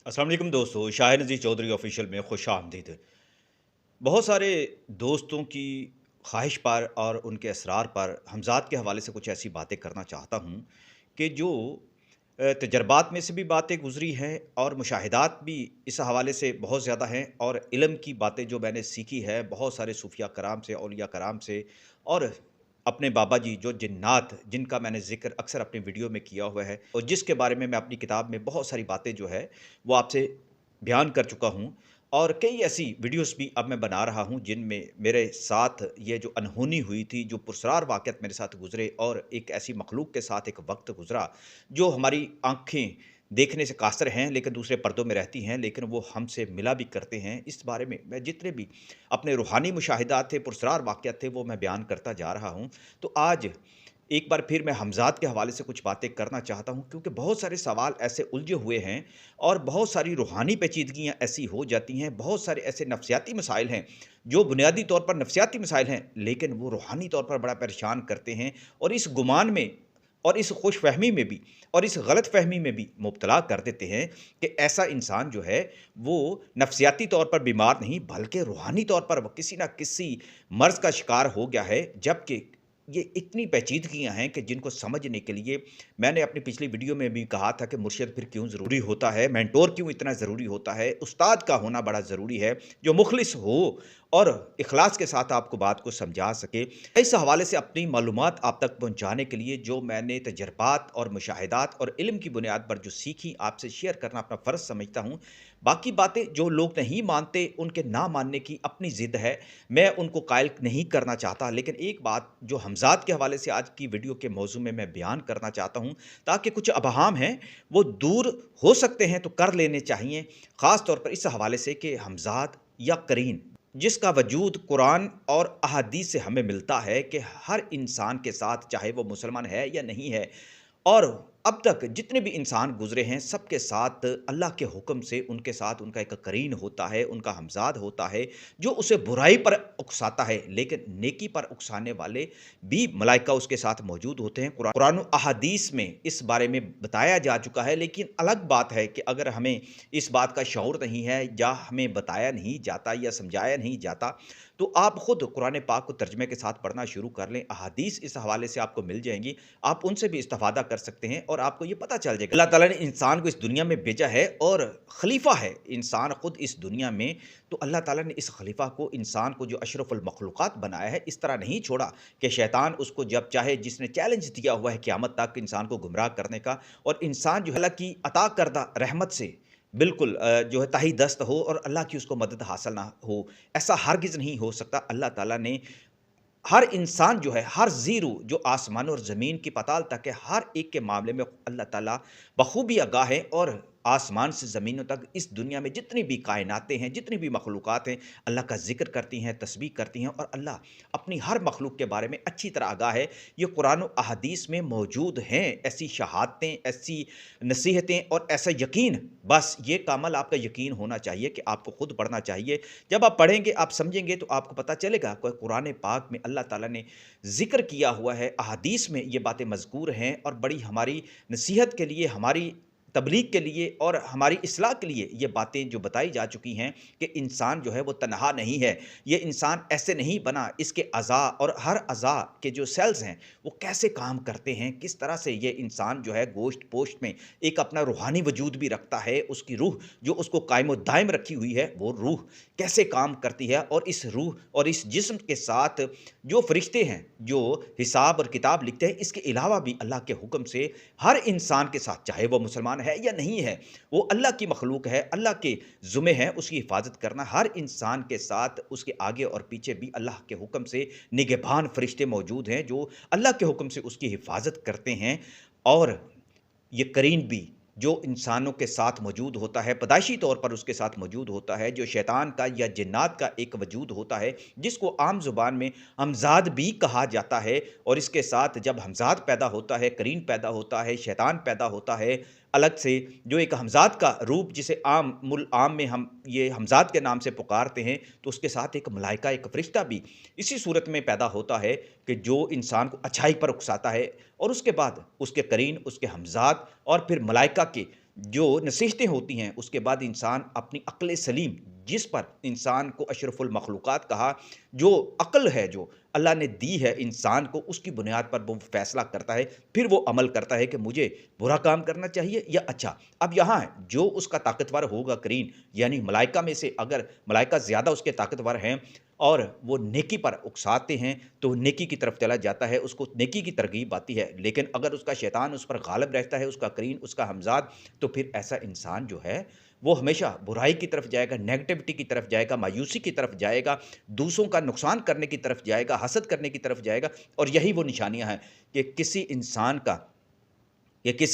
अस्सलाम वालेकुम दोस्तों, शाहिद नज़ीर चौधरी ऑफिशियल में खुश आमदीद। बहुत सारे दोस्तों की ख्वाहिश पर और उनके असरार पर हमज़ात के हवाले से कुछ ऐसी बातें करना चाहता हूँ कि जो तजर्बात में से भी बातें गुज़री हैं और मुशाहिदात भी इस हवाले से बहुत ज़्यादा हैं, और इल्म की बातें जो मैंने सीखी है बहुत सारे सूफिया कराम से, औलिया कराम से, और अपने बाबा जी जो जिन्नात जिनका मैंने ज़िक्र अक्सर अपनी वीडियो में किया हुआ है और जिसके बारे में मैं अपनी किताब में बहुत सारी बातें जो है वो आपसे बयान कर चुका हूँ। और कई ऐसी वीडियोस भी अब मैं बना रहा हूँ जिनमें मेरे साथ ये जो अनहोनी हुई थी, जो पुरस्रार वाक़यात मेरे साथ गुज़रे और एक ऐसी मखलूक के साथ एक वक्त गुज़रा जो हमारी आँखें देखने से कासर हैं लेकिन दूसरे पर्दों में रहती हैं, लेकिन वो हमसे मिला भी करते हैं। इस बारे में मैं जितने भी अपने रूहानी मुशाहिदात थे, पुरस्रार वाक़यात थे, वो मैं बयान करता जा रहा हूँ। तो आज एक बार फिर मैं हमज़ात के हवाले से कुछ बातें करना चाहता हूँ, क्योंकि बहुत सारे सवाल ऐसे उलझे हुए हैं और बहुत सारी रूहानी पेचीदगियाँ ऐसी हो जाती हैं, बहुत सारे ऐसे नफ्सियाती मसाइल हैं जो बुनियादी तौर पर नफ्सियाती मसाइल हैं, लेकिन वो रूहानी तौर पर बड़ा परेशान करते हैं। और इस गुमान में और इस खुशफ़हमी में भी और इस गलतफ़हमी में भी मुब्तला कर देते हैं कि ऐसा इंसान जो है वो नफ्सियाती तौर पर बीमार नहीं, बल्कि रूहानी तौर पर वो किसी न किसी मर्ज़ का शिकार हो गया है। जबकि ये इतनी पेचीदगियाँ हैं कि जिनको समझने के लिए मैंने अपनी पिछली वीडियो में भी कहा था कि मुर्शिद फिर क्यों ज़रूरी होता है, मेंटोर क्यों इतना ज़रूरी होता है, उस्ताद का होना बड़ा ज़रूरी है, जो मुखलिस हो और इखलास के साथ आपको बात को समझा सके। इस हवाले से अपनी मालूमात आप तक पहुँचाने के लिए जो मैंने तजर्बात और मुशाहिदात और इल्म की बुनियाद पर जो सीखी, आपसे शेयर करना अपना फ़र्ज़ समझता हूँ। बाकी बातें जो लोग नहीं मानते, उनके ना मानने की अपनी ज़िद है, मैं उनको कायल नहीं करना चाहता। लेकिन एक बात जो हमज़ात के हवाले से आज की वीडियो के मौज़ू में मैं बयान करना चाहता हूँ, ताकि कुछ अबहाम हैं वो दूर हो सकते हैं तो कर लेने चाहिए। ख़ास तौर पर इस हवाले से कि हमज़ात या करीन जिसका वजूद कुरान और अहादीस से हमें मिलता है कि हर इंसान के साथ, चाहे वो मुसलमान है या नहीं है, और अब तक जितने भी इंसान गुज़रे हैं सबके साथ अल्लाह के हुक्म से उनके साथ उनका एक करीन होता है, उनका हमज़ाद होता है जो उसे बुराई पर उकसाता है, लेकिन नेकी पर उकसाने वाले भी मलाइका उसके साथ मौजूद होते हैं। कुरान और अहादीस में इस बारे में बताया जा चुका है। लेकिन अलग बात है कि अगर हमें इस बात का शऊर नहीं है या हमें बताया नहीं जाता या समझाया नहीं जाता, तो आप खुद कुरान पाक को तर्जमे के साथ पढ़ना शुरू कर लें। अहादीस इस हवाले से आपको मिल जाएंगी, आप उनसे भी इस्तिफ़ादा कर सकते हैं और आपको ये पता चल जाएगा अल्लाह ताला ने इंसान को इस दुनिया में भेजा है और खलीफा है इंसान खुद इस दुनिया में। तो अल्लाह ताला ने इस खलीफा को, इंसान को जो अशरफुल मखलूक़ात बनाया है, इस तरह नहीं छोड़ा कि शैतान उसको जब चाहे, जिसने चैलेंज दिया हुआ है क़यामत तक इंसान को गुमराह करने का, और इंसान जो है अल्लाह की अता करदा रहमत से बिल्कुल जो है ताही दस्त हो और अल्लाह की उसको मदद हासिल ना हो, ऐसा हरगिज़ नहीं हो सकता। अल्लाह ताला ने हर इंसान जो है, हर ज़ीरू जो आसमान और ज़मीन की पताल तक है, हर एक के मामले में अल्लाह ताला बखूबी आगाह है। और आसमान से ज़मीनों तक इस दुनिया में जितनी भी कायनातें हैं, जितनी भी मखलूक़ात हैं, अल्लाह का ज़िक्र करती हैं, तस्बीह करती हैं, और अल्लाह अपनी हर मखलूक के बारे में अच्छी तरह आगाह है। ये कुरान और अहादीस में मौजूद हैं ऐसी शहादतें, ऐसी नसीहतें और ऐसा यकीन। बस ये कामल आपका यकीन होना चाहिए कि आपको खुद पढ़ना चाहिए। जब आप पढ़ेंगे, आप समझेंगे, तो आपको पता चलेगा कि कुरान पाक में अल्लाह ताला ने ज़िक्र किया हुआ है, अहादीस में ये बातें मज़कूर हैं और बड़ी हमारी नसीहत के लिए, हमारी तबलीग के लिए और हमारी इस्लाह के लिए ये बातें जो बताई जा चुकी हैं कि इंसान जो है वो तन्हा नहीं है। ये इंसान ऐसे नहीं बना, इसके अज़ा और हर अज़ा के जो सेल्स हैं वो कैसे काम करते हैं, किस तरह से ये इंसान जो है गोश्त पोश्त में एक अपना रूहानी वजूद भी रखता है, उसकी रूह जो उसको कायम व दायम रखी हुई है, वो रूह कैसे काम करती है, और इस रूह और इस जिस्म के साथ जो फरिश्ते हैं जो हिसाब और किताब लिखते हैं, इसके अलावा भी अल्लाह के हुक्म से हर इंसान के साथ, चाहे वो मुसलमान है या नहीं है, वो अल्लाह की मखलूक है, अल्लाह के ज़ुम्मे है उसकी हिफाजत करना। हर इंसान के साथ उसके आगे और पीछे भी अल्लाह के हुक्म से निगहबान फरिश्ते मौजूद हैं जो अल्लाह के हुक्म से उसकी हिफाजत करते हैं। और ये करीन भी जो इंसानों के साथ मौजूद होता है, पैदाइशी तौर पर उसके साथ मौजूद होता है, जो शैतान का या जिन्नात का एक वजूद होता है, जिसको आम ज़ुबान में हमज़ाद भी कहा जाता है। और इसके साथ जब हमज़ाद पैदा होता है, करीन पैदा होता है, शैतान पैदा होता है अलग से, जो एक हमज़ाद का रूप जिसे आम में हम ये हमज़ाद के नाम से पुकारते हैं, तो उसके साथ एक मलाइका, एक फ़रिश्ता भी इसी सूरत में पैदा होता है कि जो इंसान को अच्छाई पर उकसाता है। और उसके बाद उसके करीन, उसके हमज़ाद और फिर मलाइका के जो नसीहतें होती हैं उसके बाद इंसान अपनी अक्ल सलीम, जिस पर इंसान को अशरफुल मखलूक़ात कहा, जो अक्ल है जो अल्लाह ने दी है इंसान को, उसकी बुनियाद पर वो फ़ैसला करता है, फिर वो अमल करता है कि मुझे बुरा काम करना चाहिए या अच्छा। अब यहाँ है जो उसका ताकतवर होगा करीन, यानी मलाइका में से अगर मलाइका ज़्यादा उसके ताकतवर हैं और वो नेकी पर उकसाते हैं, तो नेकी की तरफ चला जाता है, उसको नेकी की तरगीब आती है। लेकिन अगर उसका शैतान उस पर गालिब रहता है, उसका करीन, उसका हमज़ाद, तो फिर ऐसा इंसान जो है वो हमेशा बुराई की तरफ जाएगा, नेगेटिविटी की तरफ जाएगा, मायूसी की तरफ जाएगा, दूसरों का नुकसान करने की तरफ जाएगा, हसद करने की तरफ जाएगा। और यही वो निशानियाँ हैं कि किसी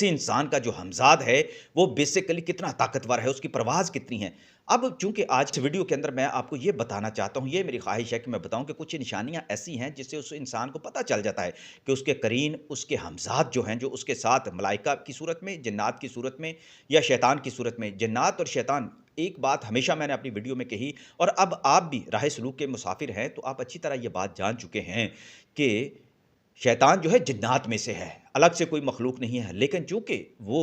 इंसान का जो हमज़ाद है, वो बेसिकली कितना ताकतवर है, उसकी परवाज़ कितनी है। अब चूँकि आज इस वीडियो के अंदर मैं आपको ये बताना चाहता हूँ, ये मेरी ख़्वाहिश है कि मैं बताऊँ कि कुछ निशानियाँ ऐसी हैं, जिससे उस इंसान को पता चल जाता है कि उसके करीन, उसके हमज़ाद जो हैं, जो उसके साथ मलाइका की सूरत में, जिन्नात की सूरत में या शैतान की सूरत में। जिन्नात और शैतान, एक बात हमेशा मैंने अपनी वीडियो में कही और अब आप भी राह सलूक के मुसाफ़िर हैं, तो आप अच्छी तरह ये बात जान चुके हैं कि शैतान जो है जिन्नात में से है, अलग से कोई मखलूक नहीं है। लेकिन चूँकि वो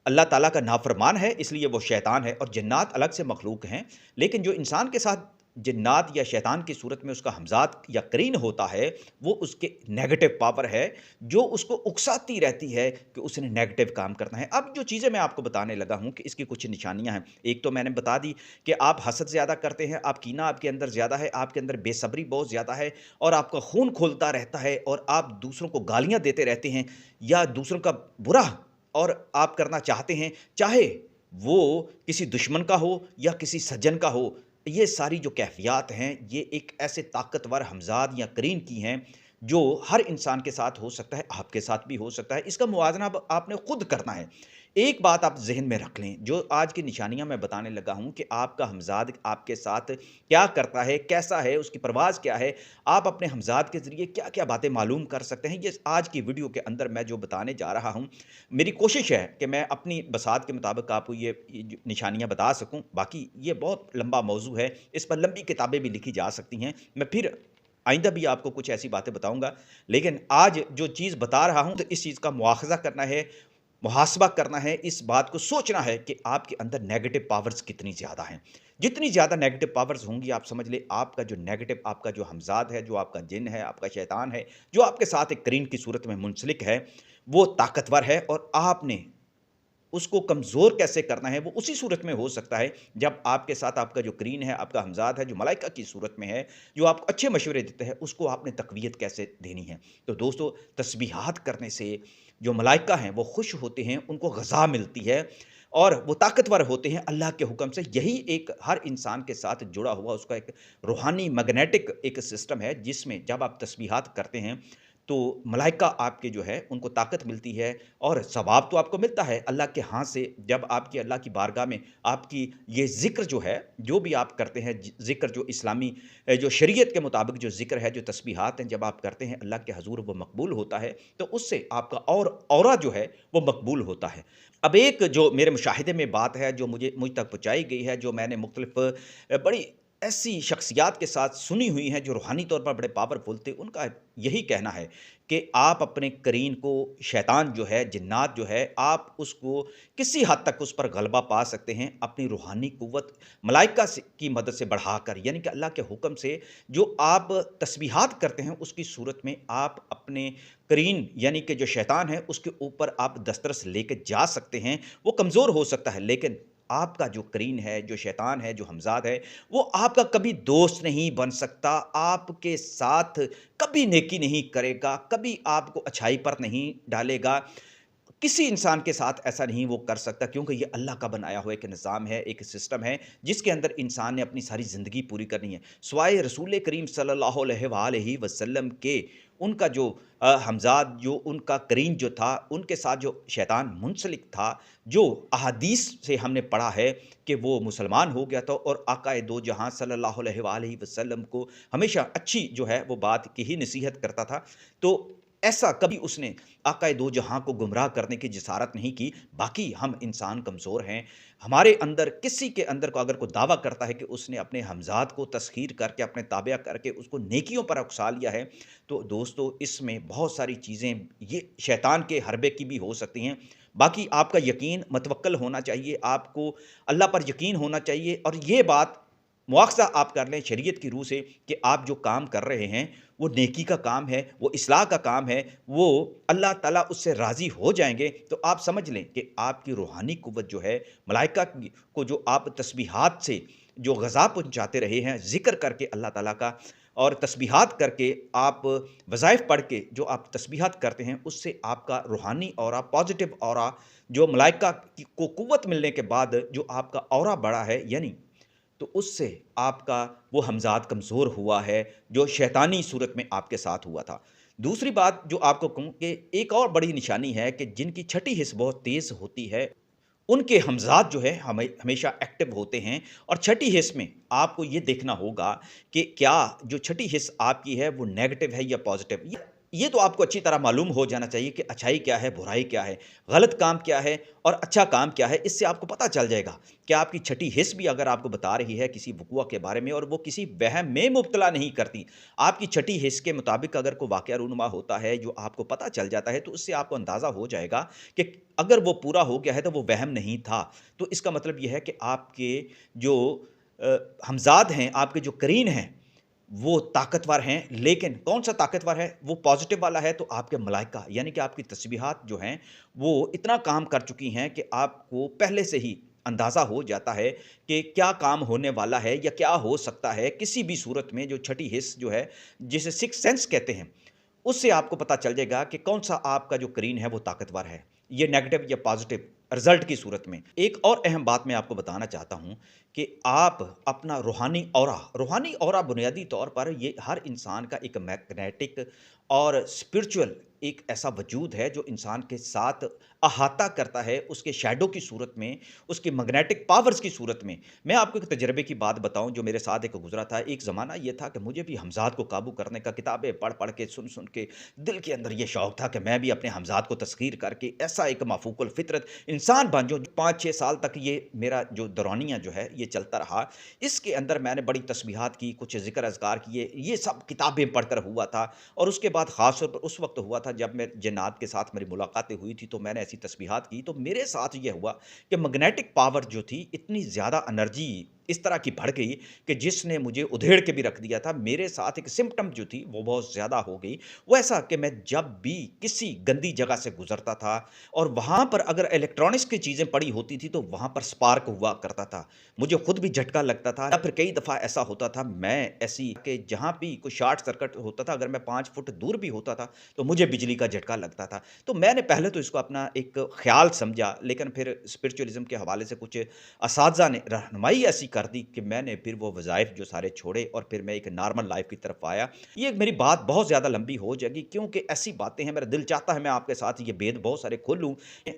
अल्लाह ताला का नाफ़रमान है, इसलिए वो शैतान है, और जिन्नात अलग से मखलूक हैं। लेकिन जो इंसान के साथ जिन्नात या शैतान की सूरत में उसका हमज़ाद या करीन होता है, वो उसके नेगेटिव पावर है, जो उसको उकसाती रहती है कि उसने नेगेटिव काम करना है। अब जो चीज़ें मैं आपको बताने लगा हूँ कि इसकी कुछ निशानियाँ हैं। एक तो मैंने बता दी कि आप हसद ज़्यादा करते हैं, आप कीना आपके अंदर ज़्यादा है, आपके अंदर बेसब्री बहुत ज़्यादा है, और आपका खून खौलता रहता है, और आप दूसरों को गालियाँ देते रहते हैं या दूसरों का बुरा और आप करना चाहते हैं, चाहे वो किसी दुश्मन का हो या किसी सज्जन का हो। ये सारी जो कैफ़ियत हैं, ये एक ऐसे ताकतवर हमज़ाद या करीन की हैं, जो हर इंसान के साथ हो सकता है, आपके साथ भी हो सकता है। इसका मुवाज़ना अब आपने खुद करना है। एक बात आप ज़हन में रख लें, जो आज की निशानियाँ मैं बताने लगा हूँ कि आपका हमज़ाद आपके साथ क्या करता है, कैसा है, उसकी परवाज़ क्या है, आप अपने हमज़ाद के ज़रिए क्या-क्या बातें मालूम कर सकते हैं, ये आज की वीडियो के अंदर मैं जो बताने जा रहा हूँ। मेरी कोशिश है कि मैं अपनी बसात के मुताबिक आपको ये जो निशानियाँ बता सकूँ। बाकी ये बहुत लंबा मौज़ू है, इस पर लंबी किताबें भी लिखी जा सकती हैं। मैं फिर आइंदा भी आपको कुछ ऐसी बातें बताऊँगा। लेकिन आज जो चीज़ बता रहा हूँ, तो इस चीज़ का मुआख़ज़ा करना है, मुहासबा करना है, इस बात को सोचना है कि आपके अंदर नेगेटिव पावर्स कितनी ज़्यादा हैं। जितनी ज़्यादा नेगेटिव पावर्स होंगी, आप समझ लें आपका जो नेगेटिव, आपका जो हमज़ाद है, जो आपका जिन है, आपका शैतान है, जो आपके साथ एक करीन की सूरत में मुंसलिक है, वो ताकतवर है, और आपने उसको कमज़ोर कैसे करना है, वो उसी सूरत में हो सकता है जब आपके साथ आपका जो करीन है, आपका हमज़ाद है, जो मलाइका की सूरत में है, जो आपको अच्छे मशवरे देते हैं, उसको आपने तक़वियत कैसे देनी है। तो दोस्तों, तस्बीहात करने से जो मलाइका हैं, वो खुश होते हैं, उनको ग़ज़ा मिलती है, और वो ताकतवर होते हैं अल्लाह के हुक्म से। यही एक हर इंसान के साथ जुड़ा हुआ उसका एक रूहानी मैग्नेटिक एक सिस्टम है, जिसमें जब आप तस्बीहात करते हैं, तो मलाइका आपके जो है उनको ताकत मिलती है, और सवाब तो आपको मिलता है अल्लाह के हाथ से। जब आपकी अल्लाह की बारगाह में आपकी ये ज़िक्र जो है, जो भी आप करते हैं, ज़िक्र जो इस्लामी जो शरीयत के मुताबिक जो ज़िक्र है, जो तस्बीहात हैं, जब आप करते हैं अल्लाह के हज़ूर, वो मकबूल होता है, तो उससे आपका और औरा जो है वो मकबूल होता है। अब एक जो मेरे मुशाहिदे में बात है, जो मुझ तक पहुँचाई गई है, जो मैंने मुख्तलिफ़ बड़ी ऐसी शख्सियात के साथ सुनी हुई हैं, जो रूहानी तौर पर बड़े पावरफुल थे, उनका यही कहना है कि आप अपने करीन को, शैतान जो है, जिन्नात जो है, आप उसको किसी हद तक उस पर गलबा पा सकते हैं अपनी रूहानी क़ुव्वत मलाइका से की मदद से बढ़ाकर, यानी कि अल्लाह के हुक्म से जो आप तस्बीहात करते हैं, उसकी सूरत में आप अपने करीन यानी कि जो शैतान है, उसके ऊपर आप दस्तरस लेके जा सकते हैं। वो कमज़ोर हो सकता है, लेकिन आपका जो करीन है, जो शैतान है, जो हमज़ाद है, वो आपका कभी दोस्त नहीं बन सकता, आपके साथ कभी नेकी नहीं करेगा, कभी आपको अच्छाई पर नहीं डालेगा। किसी इंसान के साथ ऐसा नहीं वो कर सकता, क्योंकि ये अल्लाह का बनाया हुआ एक निज़ाम है, एक सिस्टम है, जिसके अंदर इंसान ने अपनी सारी ज़िंदगी पूरी करनी है। सिवाय रसूल करीम सल्लल्लाहु अलैहि वसल्लम के, उनका जो हमज़ाद, जो उनका करीन जो था, उनके साथ जो शैतान मुंसलिक था, जो अहादीस से हमने पढ़ा है कि वो मुसलमान हो गया था और आक़ाए दो जहां सल्लल्लाहु अलैहि वसल्लम को हमेशा अच्छी जो है वो बात की ही नसीहत करता था। तो ऐसा कभी उसने आक़ाए दो जहां को गुमराह करने की जिसारत नहीं की। बाकी हम इंसान कमज़ोर हैं। हमारे अंदर किसी के अंदर को अगर कोई दावा करता है कि उसने अपने हमज़ाद को तस्ख़ीर करके अपने ताबिया करके उसको नेकियों पर उकसा लिया है, तो दोस्तों इसमें बहुत सारी चीज़ें ये शैतान के हरबे की भी हो सकती हैं। बाकी आपका यकीन मतवक्कल होना चाहिए, आपको अल्लाह पर यकीन होना चाहिए और ये बात मुआख़ज़ा आप कर लें शरीयत की रूह से कि आप जो काम कर रहे हैं, वो नेकी का काम है, वो इस्लाह का काम है, वो अल्लाह ताला उससे राज़ी हो जाएँगे, तो आप समझ लें कि आपकी रूहानी क़ुव्वत जो है, मलाइका की को जो आप तस्बीहात से जो ग़ज़ा पहुँचाते रहे हैं, ज़िक्र करके अल्लाह ताला का और तस्बीहात करके आप वज़ाइफ़ पढ़ के जो आप तस्बीहात करते हैं, उससे आपका रूहानी ऑरा, पॉज़िटिव ऑरा जो मलाइका की को क़ुव्वत मिलने के बाद जो आपका ऑरा बढ़ा है, यानी तो उससे आपका वो हमज़ाद कमज़ोर हुआ है, जो शैतानी सूरत में आपके साथ हुआ था। दूसरी बात जो आपको कहूँ कि एक और बड़ी निशानी है कि जिनकी छठी हिस्स बहुत तेज़ होती है, उनके हमज़ाद जो है हमेशा एक्टिव होते हैं और छठी हिस्स में आपको ये देखना होगा कि क्या जो छठी हिस्स आपकी है वो नेगेटिव है या पॉज़िटिव। ये तो आपको अच्छी तरह मालूम हो जाना चाहिए कि अच्छाई क्या है, बुराई क्या है, गलत काम क्या है और अच्छा काम क्या है। इससे आपको पता चल जाएगा कि आपकी छठी हिस्स भी अगर आपको बता रही है किसी वक़ूआ के बारे में और वो किसी वहम में मुब्तला नहीं करती। आपकी छठी हिस्स के मुताबिक अगर कोई वाक़या रूनुमा होता है जो आपको पता चल जाता है, तो उससे आपको अंदाज़ा हो जाएगा कि अगर वो पूरा हो गया है तो वो वहम नहीं था। तो इसका मतलब ये है कि आपके जो हमज़ाद हैं, आपके जो करीन हैं, वो ताकतवर हैं, लेकिन कौन-सा ताकतवर है? वो पॉज़िटिव वाला है, तो आपके मलाइका यानी कि आपकी तस्बीहात जो हैं, वो इतना काम कर चुकी हैं कि आपको पहले से ही अंदाज़ा हो जाता है कि क्या काम होने वाला है या क्या हो सकता है किसी भी सूरत में। जो छठी हिस्स जो है, जिसे सिक्स्थ सेंस कहते हैं, उससे आपको पता चल जाएगा कि कौन-सा आपका जो करीन है, वो ताकतवर है। ये नेगेटिव या पॉज़िटिव रिज़ल्ट की सूरत में। एक और अहम बात मैं आपको बताना चाहता हूँ कि आप अपना रूहानी ऑरा बुनियादी तौर पर ये हर इंसान का एक मैग्नेटिक और स्पिरिचुअल एक ऐसा वजूद है जो इंसान के साथ अहाता करता है, उसके शैडो की सूरत में, उसकी मैग्नेटिक पावर्स की सूरत में। मैं आपको एक तजर्बे की बात बताऊँ जो मेरे साथ एक गुज़रा था। एक ज़माना ये था कि मुझे भी हमज़ाद को काबू करने का किताबें पढ़-पढ़ के, सुन-सुन के दिल के अंदर ये शौक़ था कि मैं भी अपने हमज़ाद को तस्ख़ीर करके ऐसा एक माफ़ूकुल फ़ितरत इंसान बन जाऊँ। 5-6 साल तक ये मेरा जो दौरानिया जो है ये चलता रहा। इसके अंदर मैंने बड़ी तस्बीहात की, कुछ ज़िक्र अज़कार किए, ये सब किताबें पढ़कर हुआ था। और उसके बाद ख़ास तौर पर उस वक़्त हुआ था जब मैं जिन्नात के साथ मेरी मुलाकातें हुई थी, तो मैंने ऐसी तस्बीहात की। तो मेरे साथ ये हुआ कि मैग्नेटिक पावर जो थी, इतनी ज़्यादा एनर्जी इस तरह की बढ़ गई कि जिसने मुझे उधेड़ के भी रख दिया था। मेरे साथ एक सिम्पटम जो थी वो बहुत ज़्यादा हो गई। वो ऐसा कि मैं जब भी किसी गंदी जगह से गुज़रता था और वहाँ पर अगर इलेक्ट्रॉनिक्स की चीज़ें पड़ी होती थी, तो वहाँ पर स्पार्क हुआ करता था। मुझे खुद भी झटका लगता था या फिर कई दफ़ा ऐसा होता था मैं ऐसी कि जहाँ भी कोई शॉर्ट सर्किट होता था, अगर मैं 5 फुट दूर भी होता था, तो मुझे बिजली का झटका लगता था। तो मैंने पहले तो इसको अपना एक ख़्याल समझा, लेकिन फिर स्पिरिचुअलिज़्म के हवाले से कुछ असातिज़ा ने रहनुमाई ऐसी कर दी कि मैंने फिर वो वज़ाइफ़ जो सारे छोड़े और फिर मैं एक नॉर्मल लाइफ़ की तरफ आया। ये मेरी बात बहुत ज़्यादा लंबी हो जाएगी क्योंकि ऐसी बातें हैं, मेरा दिल चाहता है मैं आपके साथ ये भेद बहुत सारे खोलूँ।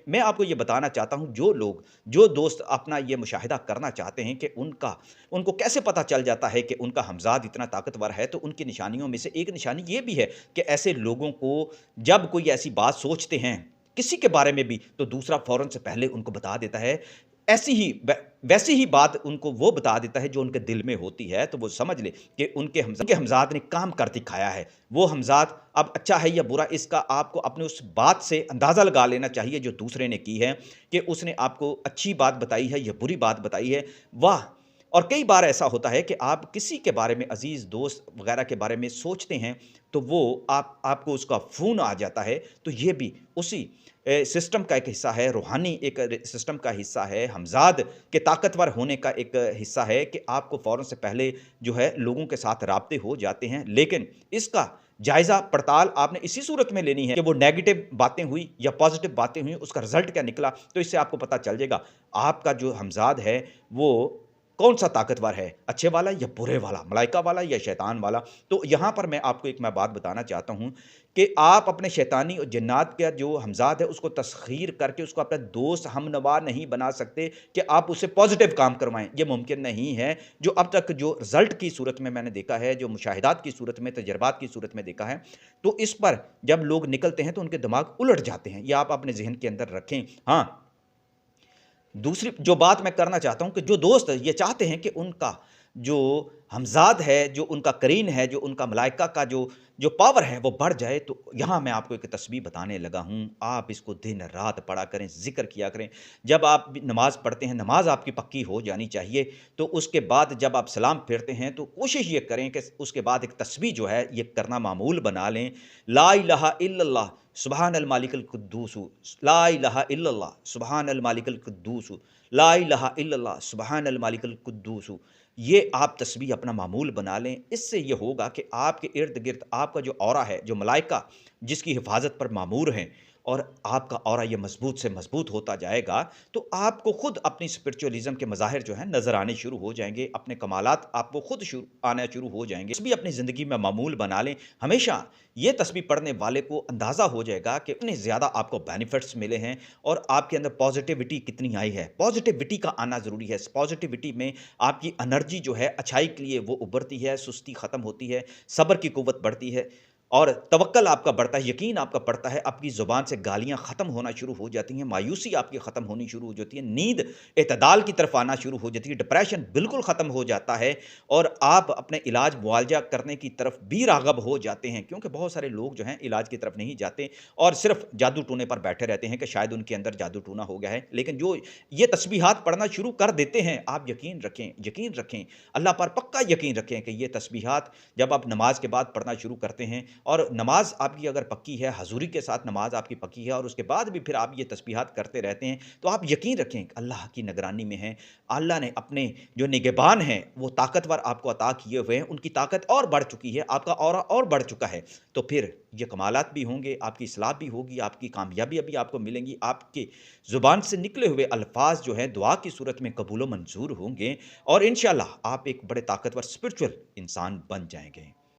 मैं आपको ये बताना चाहता हूँ, जो दोस्त अपना ये मुशाहिदा करना चाहते हैं कि उनको कैसे पता चल जाता है कि उनका हमज़ाद इतना ताकतवर है, तो उनकी निशानियों में से एक निशानी ये भी है कि ऐसे लोगों को जब कोई ऐसी बात सोचते हैं किसी के बारे में भी, तो दूसरा फ़ौरन से पहले उनको बता देता है। वैसी ही बात उनको वो बता देता है जो उनके दिल में होती है, तो वो समझ ले कि उनके हमज़ाद ने काम कर दिखाया है। वो हमज़ाद अब अच्छा है या बुरा, इसका आपको अपने उस बात से अंदाज़ा लगा लेना चाहिए जो दूसरे ने की है कि उसने आपको अच्छी बात बताई है या बुरी बात बताई है। वाह! और कई बार ऐसा होता है कि आप किसी के बारे में, अज़ीज़ दोस्त वग़ैरह के बारे में सोचते हैं, तो वो आपको उसका फ़ोन आ जाता है। तो ये भी उसी सिस्टम का एक हिस्सा है, रूहानी एक सिस्टम का हिस्सा है, हमज़ाद के ताकतवर होने का एक हिस्सा है कि आपको फ़ौरन से पहले जो है लोगों के साथ राब्ते हो जाते हैं। लेकिन इसका जायज़ा पड़ताल आपने इसी सूरत में लेनी है कि वो नेगेटिव बातें हुई या पॉज़िटिव बातें हुई, उसका रिज़ल्ट क्या निकला, तो इससे आपको पता चल जाएगा। आपका जो हमज़ाद है वो کون سا طاقتور ہے، اچھے والا یا برے والا، ملائکہ والا یا شیطان والا؟ تو یہاں پر میں آپ کو ایک بات بتانا چاہتا ہوں کہ آپ اپنے شیطانی اور جنات کا جو ہمزاد ہے اس کو تسخیر کر کے اس کو اپنا دوست ہمنوا نہیں بنا سکتے کہ آپ اسے پازیٹیو کام کروائیں، یہ ممکن نہیں ہے۔ جو اب تک جو رزلٹ کی صورت میں نے دیکھا ہے، جو مشاہدات کی صورت میں، تجربات کی صورت میں دیکھا ہے، تو اس پر جب لوگ نکلتے ہیں تو ان کے دماغ الٹ جاتے ہیں، یہ آپ اپنے ذہن کے اندر رکھیں۔ ہاں، دوسری جو بات میں کرنا چاہتا ہوں کہ جو دوست یہ چاہتے ہیں کہ ان کا جو ہمزاد ہے، جو ان کا قرین ہے، جو ان کا ملائکہ کا جو پاور ہے وہ بڑھ جائے، تو یہاں میں آپ کو ایک تسبیح بتانے لگا ہوں۔ آپ اس کو دن رات پڑھا کریں، ذکر کیا کریں۔ جب آپ نماز پڑھتے ہیں، نماز آپ کی پکی ہو جانی چاہیے، تو اس کے بعد جب آپ سلام پھیرتے ہیں تو کوشش یہ کریں کہ اس کے بعد ایک تسبیح جو ہے یہ کرنا معمول بنا لیں۔ لا الہ الا اللہ سبحان المالک القدوس، لا الہ الا اللہ سبحان المالک القدوس، لا الہ الا اللہ سبحان المالک القدوس، یہ آپ تسبیح اپنا معمول بنا لیں۔ اس سے یہ ہوگا کہ آپ کے ارد گرد آپ کا جو اورا ہے، جو ملائکہ جس کی حفاظت پر مامور ہیں، اور آپ کا اورا یہ مضبوط سے مضبوط ہوتا جائے گا، تو آپ کو خود اپنی اسپرچولیزم کے مظاہر جو ہیں نظر آنے شروع ہو جائیں گے، اپنے کمالات آپ کو خود آنا شروع ہو جائیں گے۔ تسبیح اپنی زندگی میں معمول بنا لیں۔ ہمیشہ یہ تسبیح پڑھنے والے کو اندازہ ہو جائے گا کہ اتنے زیادہ آپ کو بینیفٹس ملے ہیں اور آپ کے اندر پازیٹیوٹی کتنی آئی ہے۔ پازیٹیوٹی کا آنا ضروری ہے۔ پازیٹیوٹی میں آپ کی انرجی جو ہے اچھائی کے لیے وہ ابھرتی ہے، سستی ختم ہوتی ہے، صبر کی قوت بڑھتی ہے، اور توکل آپ کا بڑھتا ہے، یقین آپ کا بڑھتا ہے، آپ کی زبان سے گالیاں ختم ہونا شروع ہو جاتی ہیں، مایوسی آپ کی ختم ہونی شروع ہو جاتی ہے، نیند اعتدال کی طرف آنا شروع ہو جاتی ہے، ڈپریشن بالکل ختم ہو جاتا ہے، اور آپ اپنے علاج معالجہ کرنے کی طرف بھی راغب ہو جاتے ہیں، کیونکہ بہت سارے لوگ جو ہیں علاج کی طرف نہیں جاتے اور صرف جادو ٹونے پر بیٹھے رہتے ہیں کہ شاید ان کے اندر جادو ٹونا ہو گیا ہے۔ لیکن جو یہ تسبیحات پڑھنا شروع کر دیتے ہیں، آپ یقین رکھیں، یقین رکھیں، اللہ پر پکا یقین رکھیں کہ یہ تسبیحات جب آپ نماز کے بعد پڑھنا شروع کرتے ہیں، اور نماز آپ کی اگر پکی ہے، حضوری کے ساتھ نماز آپ کی پکی ہے، اور اس کے بعد بھی پھر آپ یہ تسبیحات کرتے رہتے ہیں، تو آپ یقین رکھیں کہ اللہ کی نگرانی میں ہیں۔ اللہ نے اپنے جو نگہبان ہیں وہ طاقتور آپ کو عطا کیے ہوئے ہیں، ان کی طاقت اور بڑھ چکی ہے، آپ کا اورا اور بڑھ چکا ہے، تو پھر یہ کمالات بھی ہوں گے، آپ کی اصلاح بھی ہوگی، آپ کی کامیابی بھی آپ کو ملیں گی، آپ کے زبان سے نکلے ہوئے الفاظ جو ہیں دعا کی صورت میں قبول و منظور ہوں گے، اور انشاءاللہ آپ ایک بڑے طاقتور اسپرچول انسان بن جائیں گے۔